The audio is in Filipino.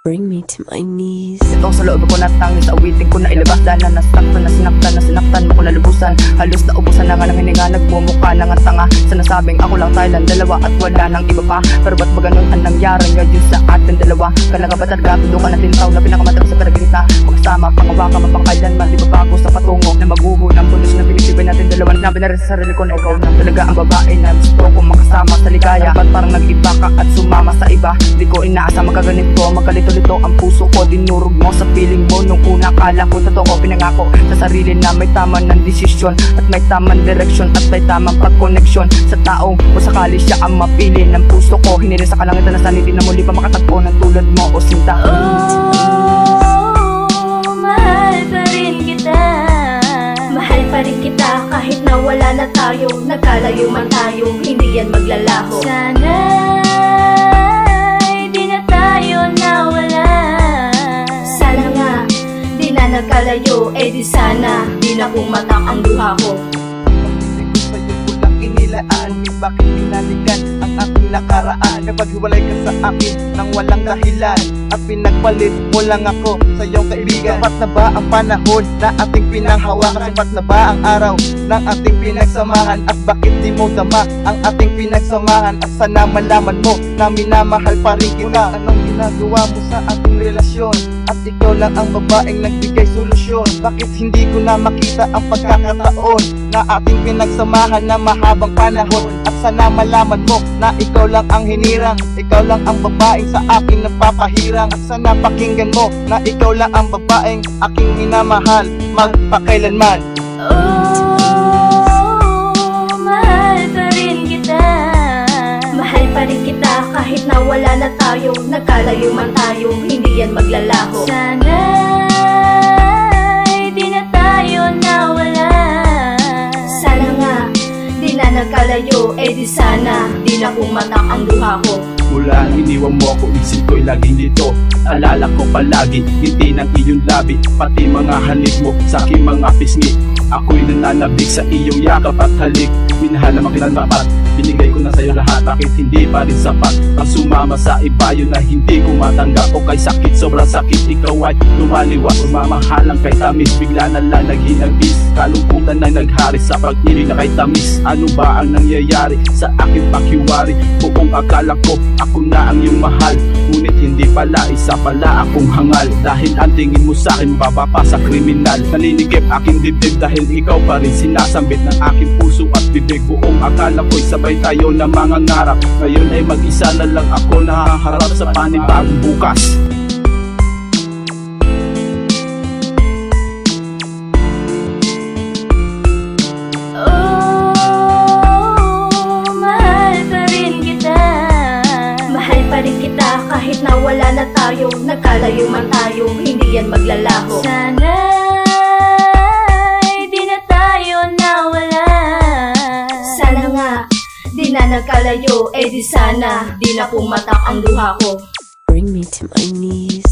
Bring me to my knees. Itong sa loob ko natangis, awitin ko na ilabas. Dahil na sinaktan mo ko nalubusan. Halos naubusan na nga ng hininga, nagmumukha na nga tanga. Sinasabing ako lang tayo lang dalawa at wala nang iba pa. Pero ba't ba ganun ang nangyari ngayon sa atin dalawa? Kailan ka ba talaga tudukan natin tao na pinakamatapos sa peragrita? Magsama, pangawa ka mapangkailanman. Di ba pa ako sa patungo na maguho ng punos na pinitibay natin dalawa? Nabi na rin sa sarili ko na ikaw na talaga ang babae na gusto ko makasama sa ligaya. Ba't parang nag-iba ka at sumama sa iba? Di ko inaasa magkaganito, magkalito-lito ang puso ko. Dinurog mo sa piling mo nung una. Kala ko totoo, pinangako sa sarili na may tama ng desisyon at may tamang direksyon at may tamang pagkoneksyon sa taong o sakali siya ang mapili ng puso ko. Hinili sa kalangitan na saniti na muli pa makatagpo ng tulad mo o sinta. Mahal pa rin kita. Mahal pa rin kita kahit na wala na tayo. Nagkalayo man tayo, hindi yan maglalaho. Sana di na tayo nawala. Sana nga di na nagkalayo, di sana di na pumatak ang luha ko. Pag-ibig ko sa'yo ko lang inilaan, bakit pinaligan ang aking nakaraan? Napaghiwalay ka sa akin nang walang dahilan at pinagpalit mo lang ako sa iyong kaibigan. Sapat na ba ang panahon na ating pinanghawakan? Sapat na ba ang araw ng ating pinagsamahan? At bakit di mo dama ang ating pinagsamahan? At sana malaman mo na minamahal pa rin kita. Anong ginagawa mo sa ating relasyon? At ikaw lang ang babaeng nagbigay solusyon. Bakit hindi ko na makita ang pagkakataon na ating pinagsamahan na mahabang panahon? At sana malaman mo na ikaw lang ang hinirang, ikaw lang ang babaeng sa akin napapahirang. At sana pakinggan mo na ikaw lang ang babaeng aking minamahal magpakailanman. Mahal pa rin kita. Mahal pa rin kita kahit na wala na tayo. Nagkalayo man tayo, hindi yan maglalaho. Sana di na tayo nawala. Sana nga di na nagkalayo, di sana di na pumatak ang luha ko. Mula iniwan mo ako, isip ko'y laging dito. Alala ko palagi, ngiti ng iyong labi, pati mga halik mo sa aking mga pisngi. Ako'y nananabik sa iyong yakap at halik. Minahal naman kitang dapat, binigay ko na sa'yo lahat. Bakit hindi pa rin sapat ang sumama sa iba? Yun na hindi ko matanggap. O kay sakit, sobrang sakit, ikaw ay lumaliwa. Mamahalang kay tamis, bigla na lang naghinagis. Kalungkutan na naghari sa pag-ibig na kay tamis. Ano ba ang nangyayari sa aking pakiwari? Buong akala ko ako na ang iyong mahal, ngunit hindi pala, isa pala akong hangal. Dahil ang tingin mo sa'kin baba pa sa kriminal. Naliligip aking dibdib dahil ikaw pa rin sinasambit ng aking puso at bibig. Buong akala ko'y sabay tayo na mga ngarap. Ngayon ay mag-isa na lang ako nahaharap sa panibagong bukas. Kahit na wala na tayo, nagkalayo man tayo, hindi yan maglalaho. Sana di na tayo nawala. Sana nga di na nagkalayo, di sana di na pumatak ang luha ko. Bring me to my knees.